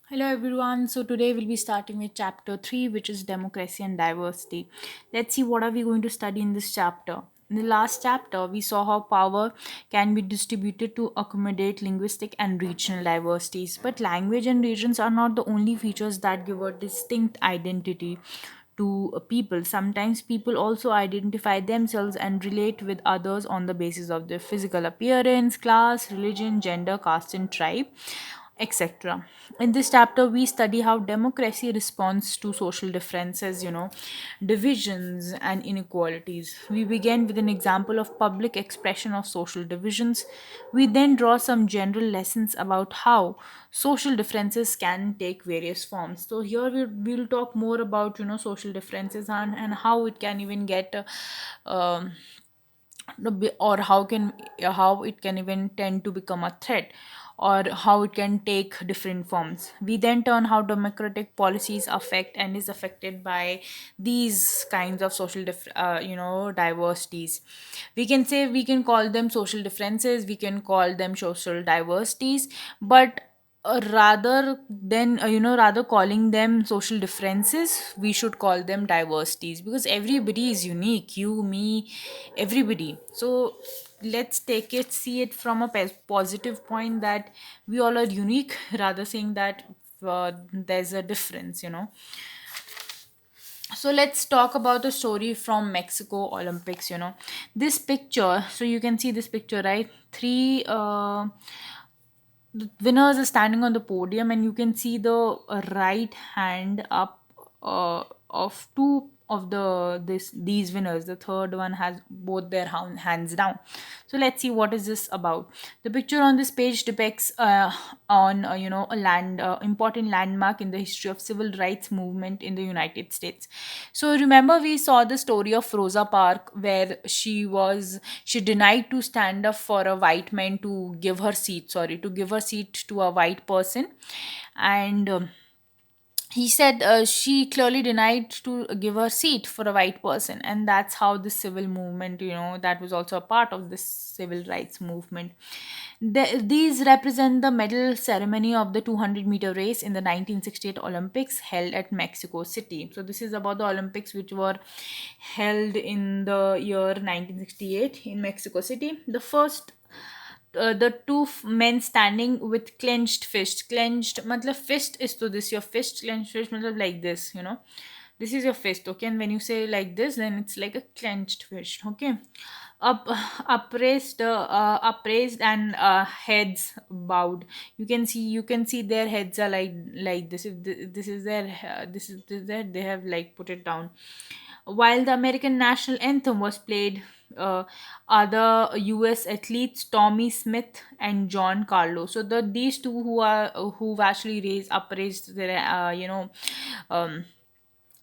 Hello everyone. So today we'll be starting with chapter 3, which is democracy and diversity. Let's see what are we going to study in this chapter. In the last chapter, we saw how power can be distributed to accommodate linguistic and regional diversities. But language and regions are not the only features that give a distinct identity to people. Sometimes people also identify themselves and relate with others on the basis of their physical appearance, class, religion, gender, caste, and tribe, etc. In this chapter, we study how democracy responds to social differences, divisions and inequalities. We begin with an example of public expression of social divisions. We then draw some general lessons about how social differences can take various forms. So here we'll talk more about social differences and how it can even get or how it can even tend to become a threat, or how it can take different forms. We then turn how democratic policies affect and is affected by these kinds of diversities. We can call them social differences, we can call them social diversities, but rather calling them social differences, we should call them diversities, because everybody is unique, you, me, everybody. So let's take it see it from a positive point, that we all are unique, rather saying that there's a difference. So let's talk about a story from Mexico Olympics. This picture, so you can see this picture, right? Three the winners are standing on the podium, and you can see the right hand up of two of these winners. The third one has both their hands down. So let's see what is this about. The picture on this page depicts on a land important landmark in the history of civil rights movement in the United States. So remember, we saw the story of Rosa Parks, where she denied to stand up for a white man to give her seat, sorry, to give her seat to a white person. And he said she clearly denied to give her seat for a white person, and that's how the civil movement, that was also a part of this civil rights movement. These represent the medal ceremony of the 200-meter race in the 1968 Olympics held at Mexico City. So this is about the Olympics which were held in the year 1968 in Mexico City. The two men standing with clenched fist. Clenched matlab fist is to this your fist, clenched fist matlab like this. This is your fist, okay? And when you say like this, then it's like a clenched fist, okay? Up upraised and heads bowed. You can see their heads are like this. If this is their this is their, they have like put it down. While the American national anthem was played, other US athletes Tommy Smith and John Carlos. So these two who've actually raised their um,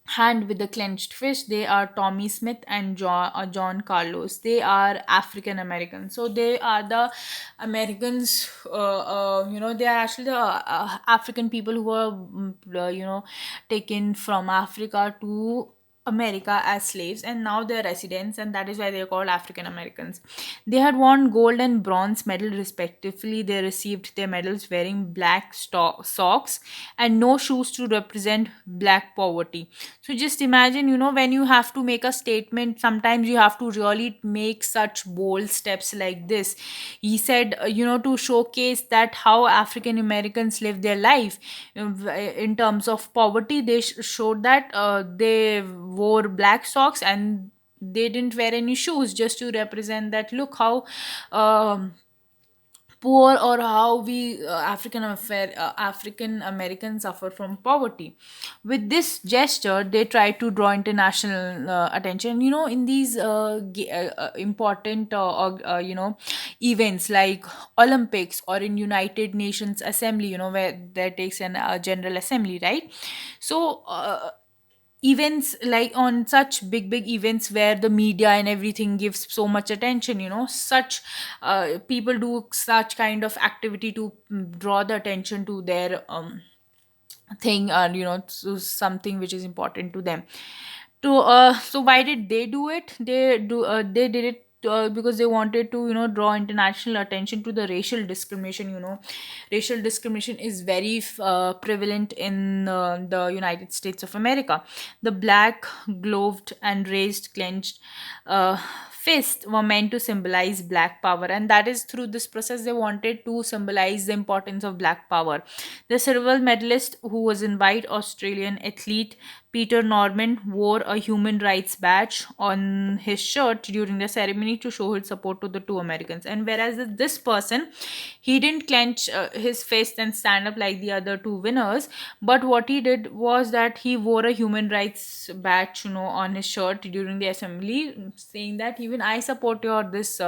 hand with the clenched fist, they are Tommy Smith and John Carlos. They are African American. So they are the Americans. They are actually the African people who were taken from Africa to America as slaves, and now they're residents, and that is why they're called African Americans. They had won gold and bronze medal respectively. They received their medals wearing black socks and no shoes to represent black poverty. So just imagine, when you have to make a statement, sometimes you have to really make such bold steps like this. He said, to showcase that how African Americans live their life in terms of poverty. They showed that they wore black socks and they didn't wear any shoes, just to represent that, look how um, poor, or how we African Americans suffer from poverty. With this gesture, they try to draw international attention. In these important events like Olympics, or in United Nations Assembly, where there takes an general assembly, right? So events like on such big events where the media and everything gives so much attention, such people do such kind of activity to draw the attention to their thing, or to something which is important to them. To So why did they do it? They did it because they wanted to, draw international attention to the racial discrimination. Racial discrimination is very prevalent in the United States of America. The black gloved and raised clenched uh, fists were meant to symbolize black power, and that is through this process they wanted to symbolize the importance of black power. The silver medalist, who was in white Australian athlete Peter Norman, wore a human rights badge on his shirt during the ceremony to show his support to the two Americans. And whereas this person, he didn't clench his fist and stand up like the other two winners, but what he did was that he wore a human rights badge, on his shirt during the assembly, saying that even I support your this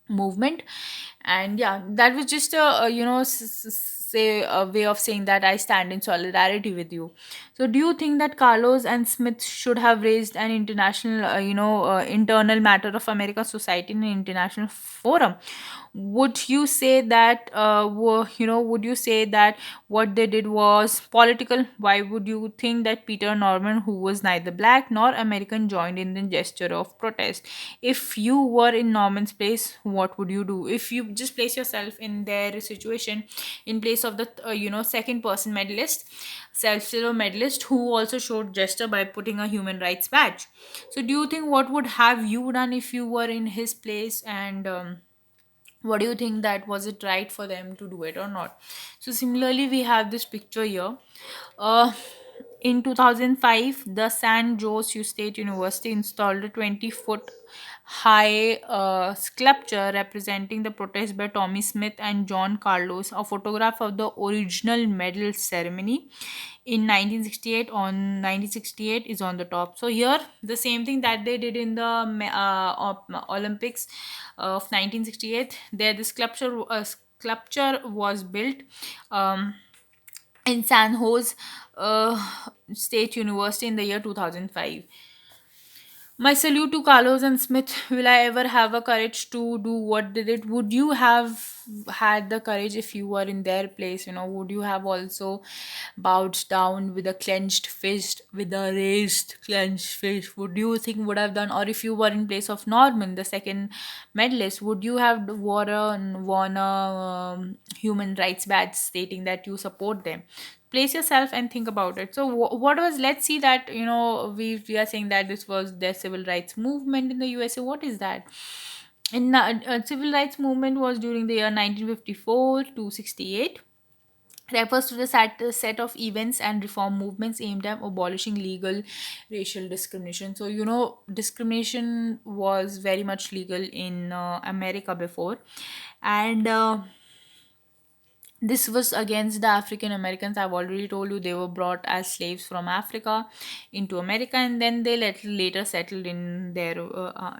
movement. And yeah, that was just a, say a way of saying that I stand in solidarity with you. So do you think that Carlos and Smith should have raised an international, internal matter of America society in an international forum? Would you say that would you say that what they did was political? Why would you think that Peter Norman, who was neither black nor American, joined in the gesture of protest? If you were in Norman's place, what would you do? If you just place yourself in their situation, in place of the second person medalist, silver medalist, who also showed gesture by putting a human rights badge. So do you think what would have you done if you were in his place? And what do you think, that was it right for them to do it or not? So similarly, we have this picture here. uh, in 2005, the San Jose State University installed a 20-foot high sculpture representing the protest by Tommy Smith and John Carlos, a photograph of the original medal ceremony in 1968 on 1968 is on the top. So here the same thing that they did in the Olympics of 1968, there the sculpture was built um, in San Jose State University in the year 2005. My salute to Carlos and Smith. Will I ever have a courage to do what they did? Would you have had the courage if you were in their place? Would you have also bowed down with a clenched fist, with a raised clenched fist? Would you think would have done? Or if you were in place of Norman, the second medalist, would you have worn a human rights badge stating that you support them? Place yourself and think about it. So what was, let's see that, we are saying that this was their civil rights movement in the USA. What is that? In civil rights movement was during the year 1954 to 68, refers to the set of events and reform movements aimed at abolishing legal racial discrimination. So discrimination was very much legal in America before. And this was against the African Americans. I've already told you they were brought as slaves from Africa into America, and then they later settled in their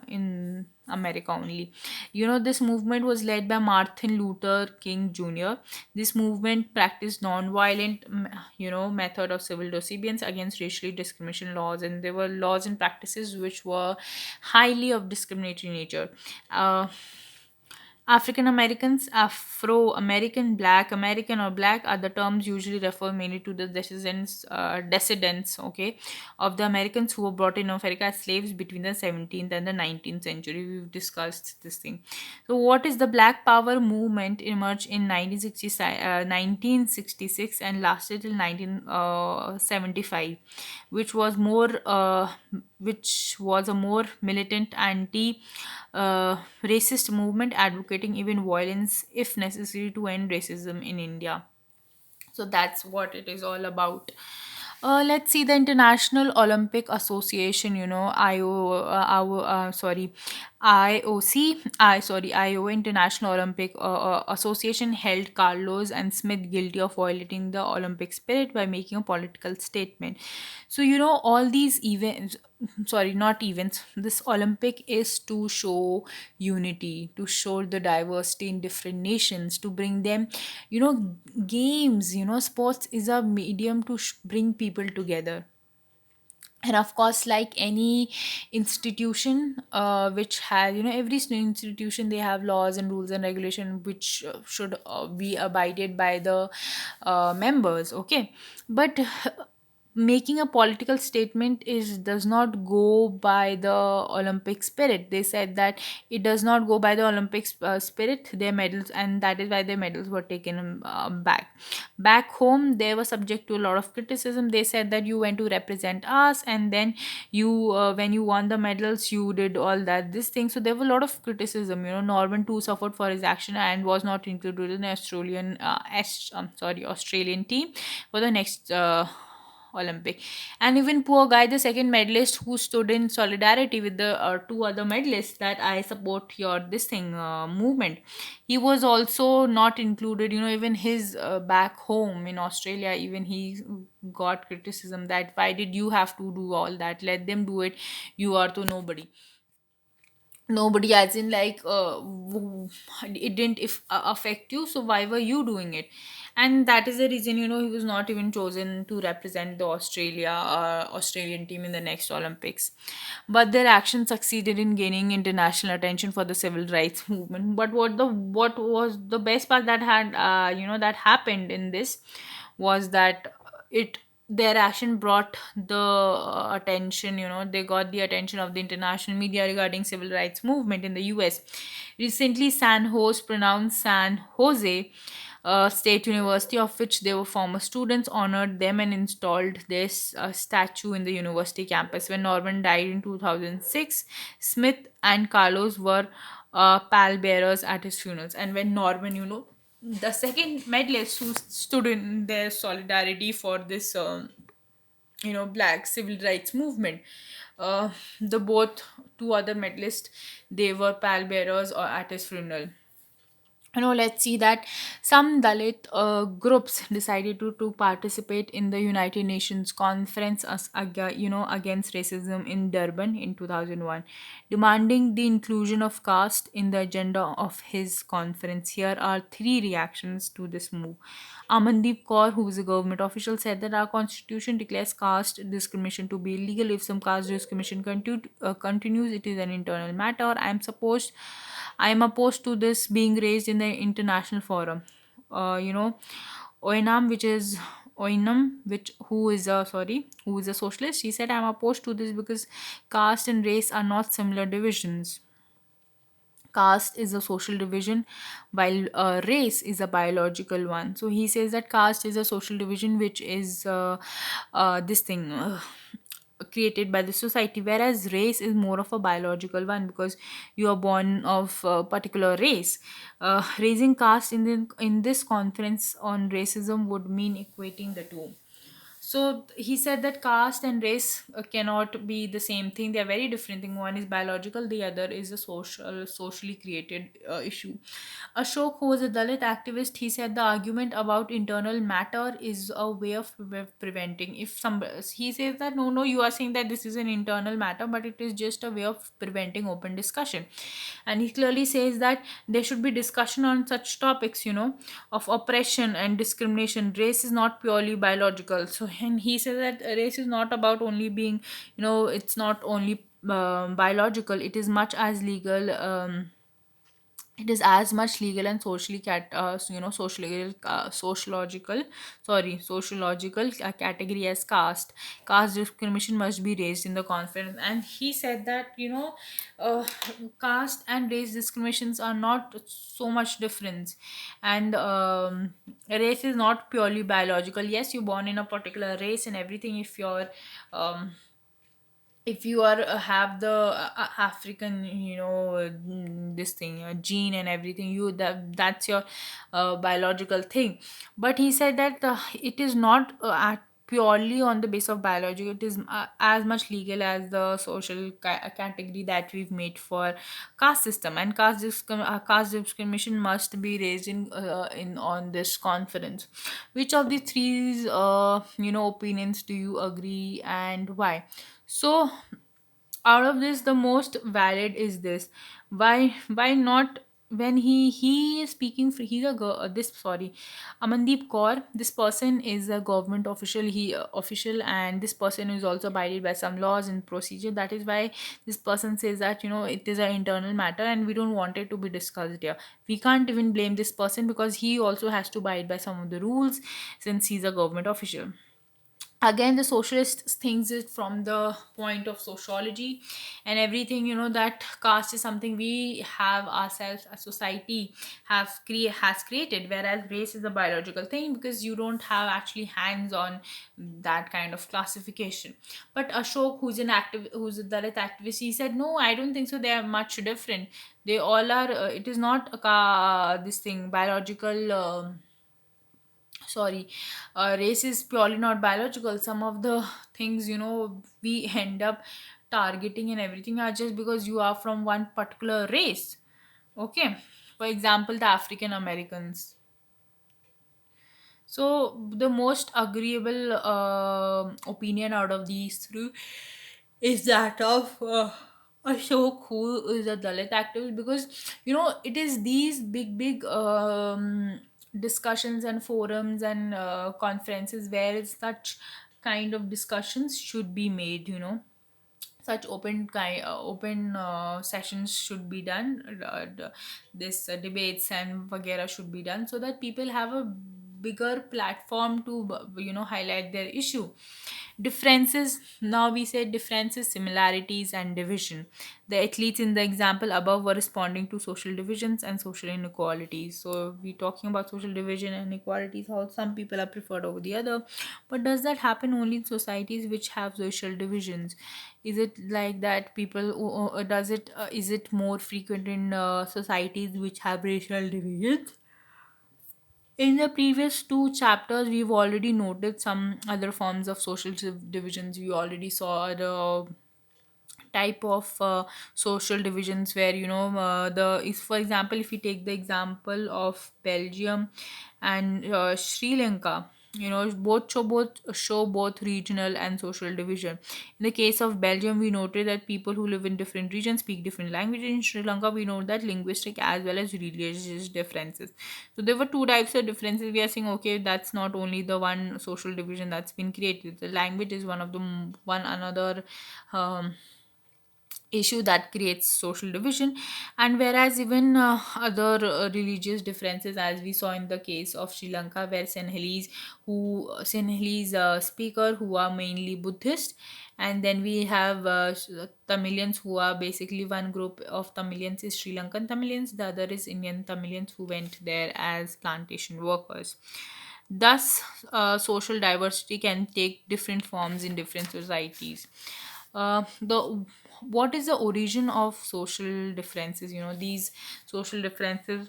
in America only. This movement was led by Martin Luther King Jr. This movement practiced non-violent, method of civil disobedience against racially discrimination laws, and there were laws and practices which were highly of discriminatory nature. African Americans, Afro American, Black American, or Black are the terms usually refer mainly to the descendants, okay, of the Americans who were brought in America as slaves between the 17th and the 19th century. We've discussed this thing. So, what is the Black Power movement? Emerged in 1966 and lasted till 1975, which was a more militant anti racist movement advocating even violence if necessary to end racism in India. So that's what it is all about. Let's see the International Olympic Association. IOC, International Olympic Association held Carlos and Smith guilty of violating the Olympic spirit by making a political statement. So all these events, sorry, not events. This Olympic is to show unity, to show the diversity in different nations, to bring them, games. Sports is a medium to bring people together. And of course, like any institution which has, every institution, they have laws and rules and regulation which should be abided by the members, okay. But making a political statement is does not go by the Olympic spirit. They said that it does not go by the Olympic spirit, their medals, and that is why their medals were taken back home. They were subject to a lot of criticism. They said that you went to represent us, and then you when you won the medals, you did all that this thing. So there were a lot of criticism. Norman too suffered for his action and was not included in the Australian team for the next Olympic. And even poor guy, the second medalist, who stood in solidarity with the two other medalists, that I support your this thing movement, he was also not included. Even his back home in Australia, even he got criticism that why did you have to do all that? Let them do it. You are to nobody. Nobody, as in, like, it didn't if affect you, so why were you doing it? And that is the reason, he was not even chosen to represent the Australian team in the next Olympics. But their action succeeded in gaining international attention for the civil rights movement. But what was the best part that had that happened in this was that it their action brought the attention. They got the attention of the international media regarding civil rights movement in the US. Recently, San Jose, pronounced San Jose State University, of which they were former students, honored them and installed this statue in the university campus. When Norman died in 2006, Smith and Carlos were pallbearers at his funerals. And when Norman, the second medalist who stood in their solidarity for this black civil rights movement, uh, the both two other medalists, they were pallbearers or at his funeral. Let's see that some Dalit groups decided to participate in the United Nations conference against racism in Durban in 2001, demanding the inclusion of caste in the agenda of his conference. Here are three reactions to this move. Amandeep Kaur, who is a government official, said that our constitution declares caste discrimination to be illegal. If some caste discrimination continues, it is an internal matter. I am opposed to this being raised in the international forum. Oinam, which is Oinam, who is a socialist, he said, I'm opposed to this because caste and race are not similar divisions. Caste is a social division, while race is a biological one. So he says that caste is a social division which is this thing created by the society, whereas race is more of a biological one because you are born of a particular race. Raising caste in this conference on racism would mean equating the two. So he said that caste and race cannot be the same thing. They are very different thing. One is biological, the other is a socially created issue. Ashok, who was a Dalit activist, he said the argument about internal matter is a way of preventing. If some He says that no, you are saying that this is an internal matter, but it is just a way of preventing open discussion. And he clearly says that there should be discussion on such topics, of oppression and discrimination. Race is not purely biological. So, and he says that race is not about only being, it's not only biological. It is much as legal. It is as much legal and sociological category as caste discrimination must be raised in the conference. And he said that uh, caste and race discriminations are not so much difference. And race is not purely biological. Yes, you're born in a particular race and everything. Um, if you are have the African, this thing, gene and everything, that's your biological thing. But he said that it is not purely on the base of biology. It is as much legal as the social category that we've made for caste system. And caste discrimination must be raised in on this conference. Which of the three opinions do you agree, and why? So, out of this, the most valid is this. Why not? When he is speaking for, he's a this sorry Amandeep Kaur, this person is a government official, and this person is also abided by some laws and procedure. That is why this person says that it is an internal matter and we don't want it to be discussed here. We can't even blame this person because he also has to abide by some of the rules since he's a government official. Again, the socialist thinks it from the point of sociology and everything, that caste is something we have ourselves, a society has created, whereas race is a biological thing because you don't have actually hands on that kind of classification. But Ashok, who's a Dalit activist, he said no, I don't think so, they are much different. They all are, it is not a this thing biological, sorry, race is purely not biological. Some of the things, we end up targeting and everything are just because you are from one particular race. Okay, for example, the African Americans. So the most agreeable opinion out of these three is that of Ashok, who is a Dalit activist, because it is these big discussions and forums and conferences where such kind of discussions should be made. Such open sessions should be done. This debates and vagera should be done so that people have a bigger platform to highlight their issue. Differences, now we say differences, similarities, and division. The athletes in the example above were responding to social divisions and social inequalities. So we talking about social division and inequalities, how some people are preferred over the other. But does that happen only in societies which have social divisions? Is it like that people, does it is it more frequent in societies which have racial divisions? In the previous two chapters, we've already noted some other forms of social divisions. We already saw the type of social divisions where the is, for example, if we take the example of Belgium and Sri Lanka, both show both regional and social division. In the case of Belgium, we noted that people who live in different regions speak different languages. In Sri Lanka, we know that linguistic as well as religious differences. So there were two types of differences. We are saying, okay, that's not only the one social division that's been created. The language is one of the one another um, issue that creates social division. And whereas even other religious differences, as we saw in the case of Sri Lanka, where Sinhalese speaker who are mainly Buddhist, and then we have Tamilians, who are basically one group of Tamilians is Sri Lankan Tamilians, the other is Indian Tamilians who went there as plantation workers. Thus, social diversity can take different forms in different societies. The What is the origin of social differences? These social differences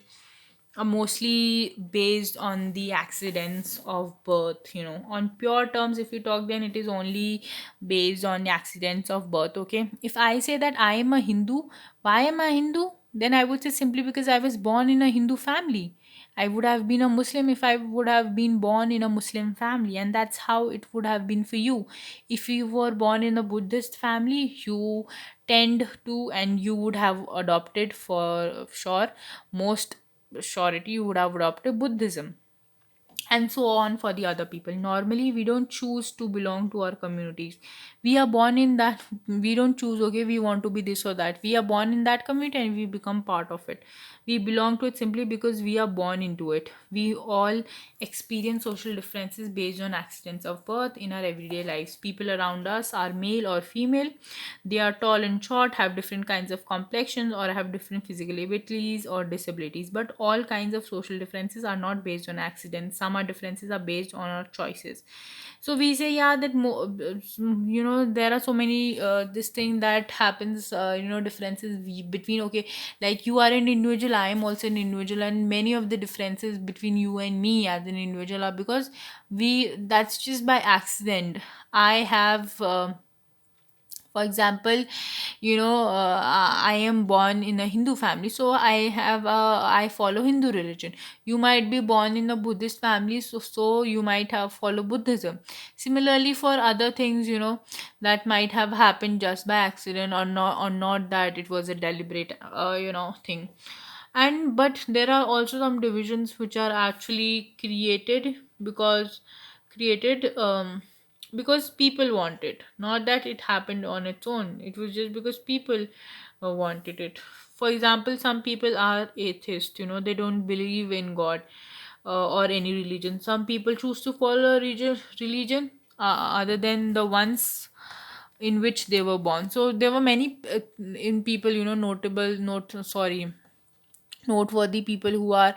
are mostly based on the accidents of birth. On pure terms, if you talk, then it is only based on the accidents of birth. Okay, if I say that I am a Hindu, why am I Hindu? Then I would say simply because I was born in a Hindu family. I would have been a Muslim if I would have been born in a Muslim family, and that's how it would have been for you. If you were born in a Buddhist family, you tend to, and you would have adopted, for sure, most surety you would have adopted Buddhism, and so on for the other people. Normally, we don't choose to belong to our communities. We are born in that. We don't choose, okay, we want to be this or that. We are born in that community and we become part of it. We belong to it simply because we are born into it. We all experience social differences based on accidents of birth in our everyday lives. People around us are male or female. They are tall and short, have different kinds of complexions, or have different physical abilities or disabilities. But all kinds of social differences are not based on accidents. Some are differences are based on our choices. So we say, yeah, that there are so many this thing that happens, differences between, okay, like you are an individual, I am also an individual, and many of the differences between you and me as an individual are because we that's just by accident. I have for example, I am born in a Hindu family, so I follow Hindu religion. You might be born in a Buddhist family, so you might have follow Buddhism. Similarly, for other things, that might have happened just by accident, or not that it was a deliberate thing. And but there are also some divisions which are actually created because people want it, not that it happened on its own. It was just because people wanted it. For example, some people are atheists, they don't believe in God or any religion. Some people choose to follow a religion, other than the ones in which they were born. So there were many in people, notable note sorry noteworthy people who are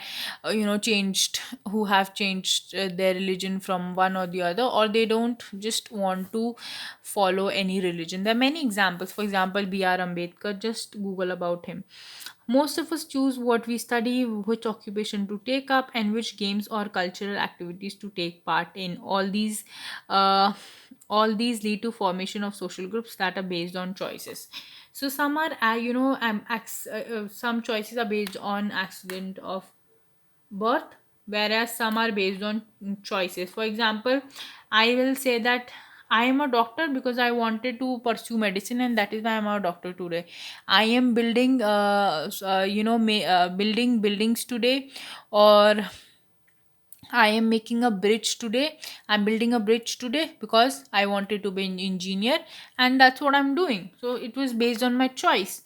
changed, who have changed their religion from one or the other, or they don't just want to follow any religion. There are many examples. For example, B.R. Ambedkar, just google about him. Most of us choose what we study, which occupation to take up, and which games or cultural activities to take part in. Uh, all these lead to formation of social groups that are based on choices. So some are some choices are based on accident of birth, whereas some are based on choices. For example, I will say that I am a doctor because I wanted to pursue medicine, and that is why I'm a doctor today. I am building building buildings today, or I am making a bridge today. I'm building a bridge today because I wanted to be an engineer, and that's what I'm doing. So it was based on my choice.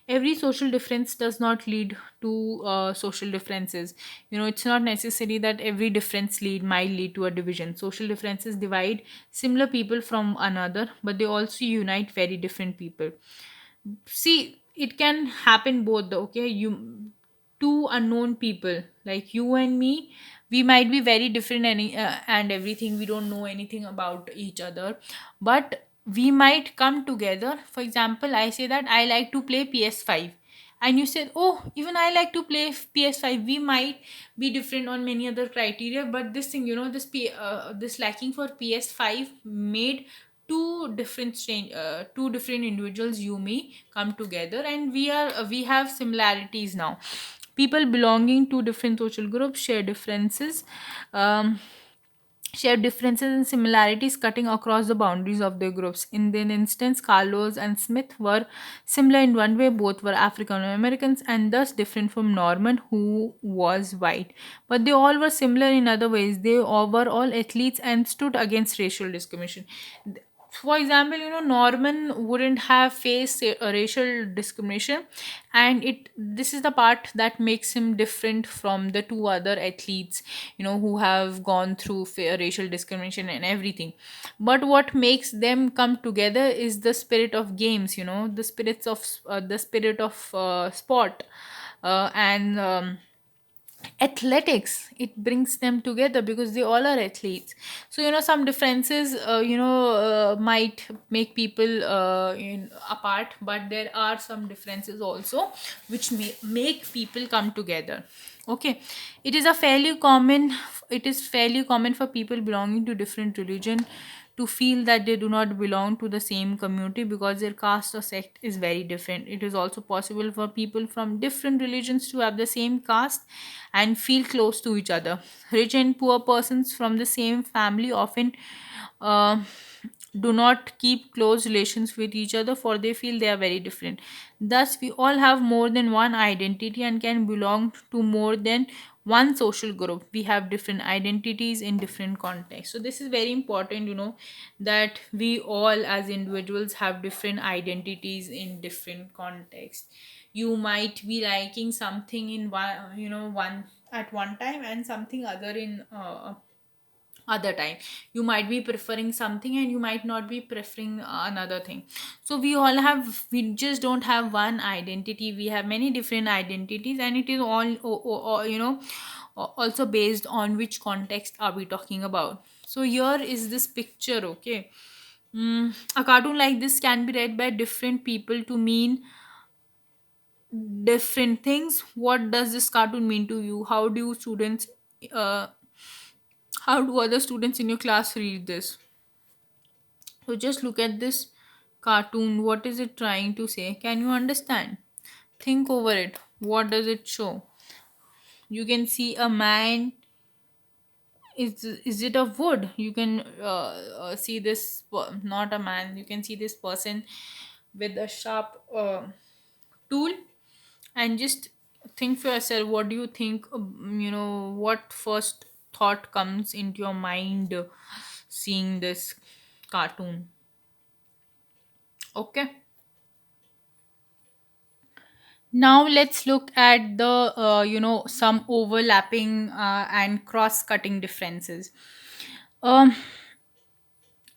Every social difference does not lead to social differences. It's not necessary that every difference might lead to a division. Social differences divide similar people from another, but they also unite very different people. See, it can happen both though. Okay, you two unknown people like you and me, we might be very different, and everything, we don't know anything about each other, but we might come together. For example, I say that I like to play PS5, and you said, oh, even I like to play PS5. We might be different on many other criteria, but this thing, this liking for PS5 made two different individuals, you me, come together, and we have similarities now. People belonging to different social groups um, share differences and similarities cutting across the boundaries of their groups. In an instance, Carlos and Smith were similar in one way. Both were African Americans and thus different from Norman, who was white. But they all were similar in other ways. They all were all athletes and stood against racial discrimination. For example, Norman wouldn't have faced racial discrimination, and it this is the part that makes him different from the two other athletes, who have gone through racial discrimination and everything. But what makes them come together is the spirit of games, the spirit of sport, and athletics. It brings them together because they all are athletes. So some differences might make people apart, but there are some differences also which make people come together. Okay, it is a fairly common it is fairly common for people belonging to different religion to feel that they do not belong to the same community because their caste or sect is very different. It is also possible for people from different religions to have the same caste and feel close to each other. Rich and poor persons from the same family often uh, do not keep close relations with each other, for they feel they are very different. Thus, we all have more than one identity and can belong to more than one social group. We have different identities in different contexts. So this is very important, that we all as individuals have different identities in different contexts. You might be liking something in one at one time, and something other in other time. You might be preferring something and you might not be preferring another thing. So we just don't have one identity, we have many different identities, and it is all also based on which context are we talking about. So here is this picture. Okay. A cartoon like this can be read by different people to mean different things. What does this cartoon mean to you? Uh, how do other students in your class read this? So just look at this cartoon. What is it trying to say? Can you understand? Think over it. What does it show? You can see a man. Is it a wood? You can see this. Not a man. You can see this person with a sharp tool, and just think for yourself. What do you think? What first thought comes into your mind seeing this cartoon? Okay. Now let's look at the some overlapping and cross-cutting differences. Um,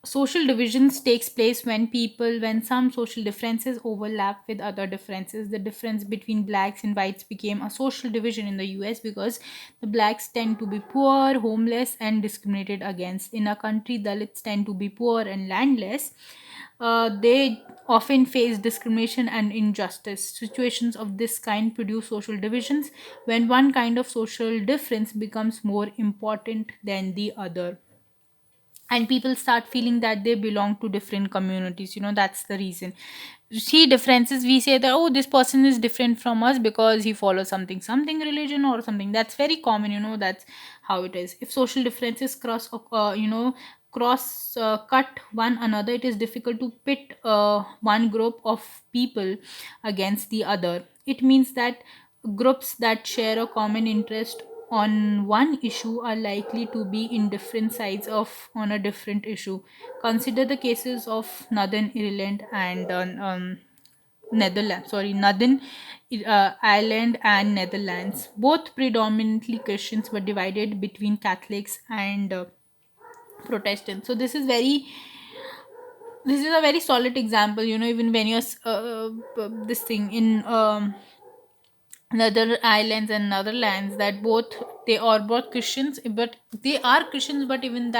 social divisions takes place when some social differences overlap with other differences. The difference between blacks and whites became a social division in the US because the blacks tend to be poor, homeless, and discriminated against. In a country, Dalits tend to be poor and landless. They often face discrimination and injustice. Situations of this kind produce social divisions when one kind of social difference becomes more important than the other, and people start feeling that they belong to different communities. That's the reason. See differences, we say that, oh, this person is different from us because he follows something religion or something. That's very common. That's how it is. If social differences cross cut one another, it is difficult to pit one group of people against the other. It means that groups that share a common interest on one issue are likely to be in different sides of on a different issue. Consider the cases of Northern Ireland and Netherlands. Sorry, Northern Ireland and Netherlands. Both predominantly Christians, were divided between Catholics and Protestants. So this is a very solid example. Even when you're this thing in Nether Islands and Netherlands, that they are both Christians, but they are Christians. But even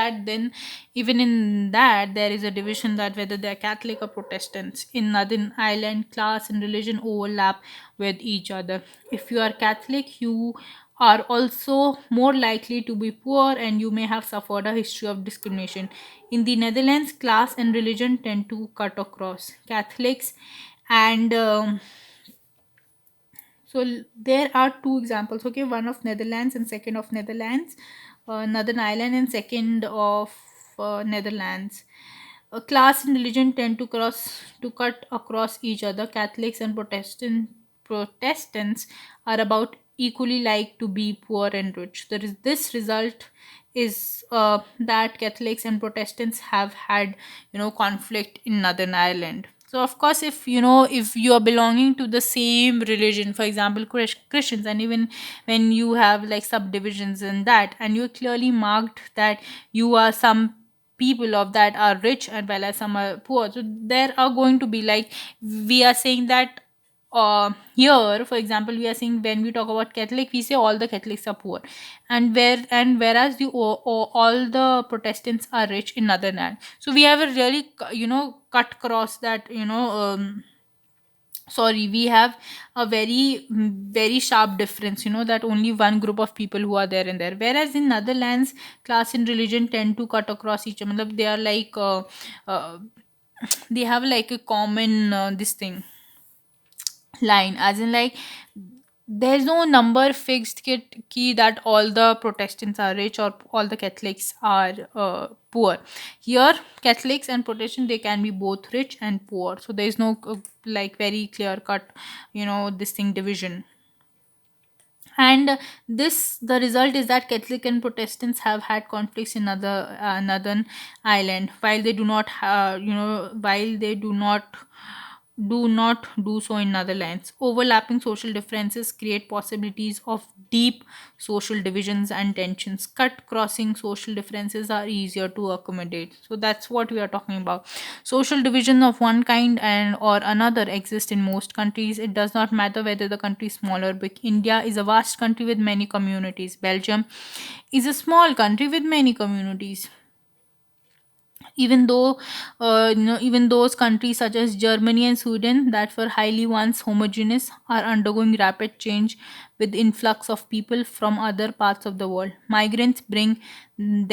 in that, there is a division that whether they are Catholic or Protestants. In Northern Ireland, class and religion overlap with each other. If you are Catholic, you are also more likely to be poor, and you may have suffered a history of discrimination. In the Netherlands, class and religion tend to cut across. Catholics and there are two examples. Okay, one of Netherlands and second of Netherlands, Northern Ireland and second of Netherlands. Class and religion tend to cut across each other. Catholics and Protestants are about equally like to be poor and rich. This result is that Catholics and Protestants have had conflict in Northern Ireland. So of course, if you are belonging to the same religion, for example Christians, and even when you have like subdivisions in that, and you clearly marked that you are some people of that are rich and well as some are poor, so there are going to be like, we are saying that here for example, we are saying when we talk about Catholic, we say all the Catholics are poor, whereas all the Protestants are rich in other land. So we have a really cut cross that sorry, we have a very sharp difference, that only one group of people who are there and there, whereas in Netherlands, class and religion tend to cut across each other. Matlab, they are like uh, they have like a common this thing line, as in like there's no number fixed key that all the Protestants are rich or all the Catholics are poor. Here Catholics and Protestants, they can be both rich and poor, so there is no like very clear cut this thing division. And this the result is that Catholic and Protestants have had conflicts in other Northern Ireland, while they do not do so in Netherlands. Overlapping social differences create possibilities of deep social divisions and tensions. Cut crossing social differences are easier to accommodate. So that's what we are talking about. Social division of one kind and or another exist in most countries. It does not matter whether the country is small or big. India is a vast country with many communities. Belgium is a small country with many communities. Even though even those countries such as Germany and Sweden that were highly once homogeneous are undergoing rapid change with influx of people from other parts of the world. Migrants bring with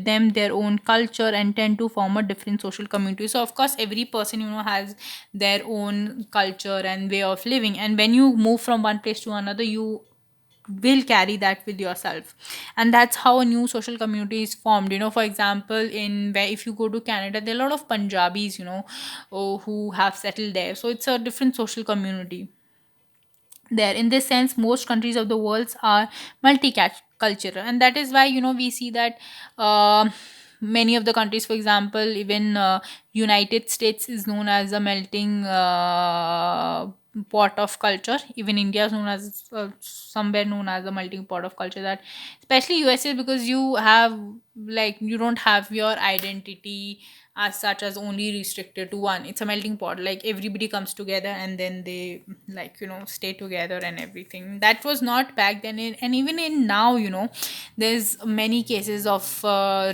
them their own culture and tend to form a different social community. So of course every person has their own culture and way of living, and when you move from one place to another, you will carry that with yourself, and that's how a new social community is formed. For example, in where if you go to Canada, there are a lot of Punjabis, who have settled there, so it's a different social community there. In this sense, most countries of the world are multicultural, and that is why we see that many of the countries, for example, even United States is known as a melting pot of culture. Even India is known as somewhere known as a melting pot of culture. That especially USA, because you have, like, you don't have your identity as such as only restricted to one. It's a melting pot, like everybody comes together and then they, like, stay together and everything. That was not back then. And even in now, there's many cases of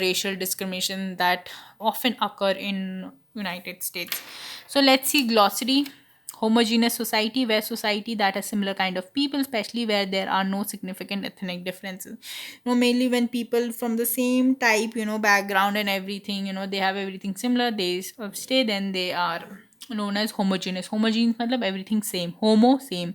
racial discrimination that often occur in United States. So let's see glossary. Homogeneous society, where society that has similar kind of people, especially where there are no significant ethnic differences. Mainly when people from the same type, background and everything, they have everything similar, they stay, then they are known as homogeneous. Homogeneous matlab everything same, homo same.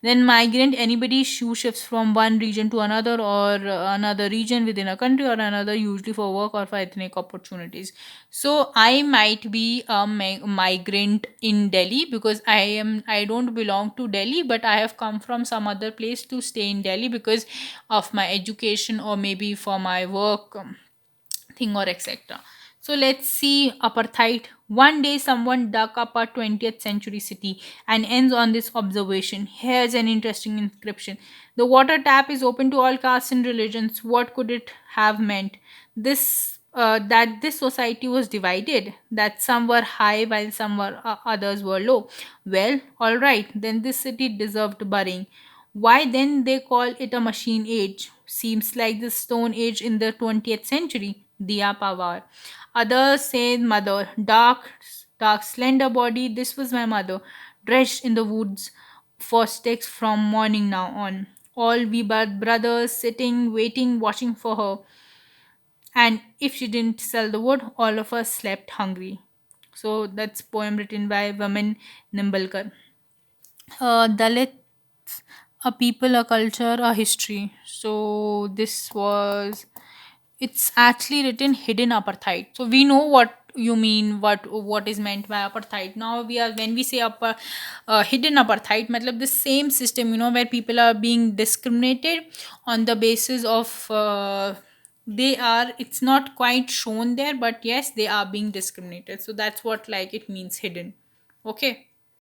Then migrant, anybody who shifts from one region to another, or another region within a country or another, usually for work or for ethnic opportunities. So I might be a migrant in Delhi, because I don't belong to Delhi, but I have come from some other place to stay in Delhi because of my education, or maybe for my work, thing, or etc. So let's see apartheid. One day someone dug up a 20th century city and ends on this observation. Here's an interesting inscription. The water tap is open to all castes and religions. What could it have meant? That this society was divided, that some were high while some were others were low. Well, all right, then this city deserved burying. Why then they call it a machine age? Seems like the stone age in the 20th century. Diya Pawar. Others say mother, dark, slender body. This was my mother, dredged in the woods for sticks from morning now on. All we but brothers sitting, waiting, watching for her. And if she didn't sell the wood, all of us slept hungry. So that's poem written by Vaman Nimbalkar. Dalits, a people, a culture, a history. So this was, it's actually written hidden apartheid. So we know what you mean, what is meant by apartheid. Now we are, when we say hidden apartheid, matlab the same system, where people are being discriminated on the basis of they are, it's not quite shown there, but yes, they are being discriminated. So that's what, like, it means hidden. Okay.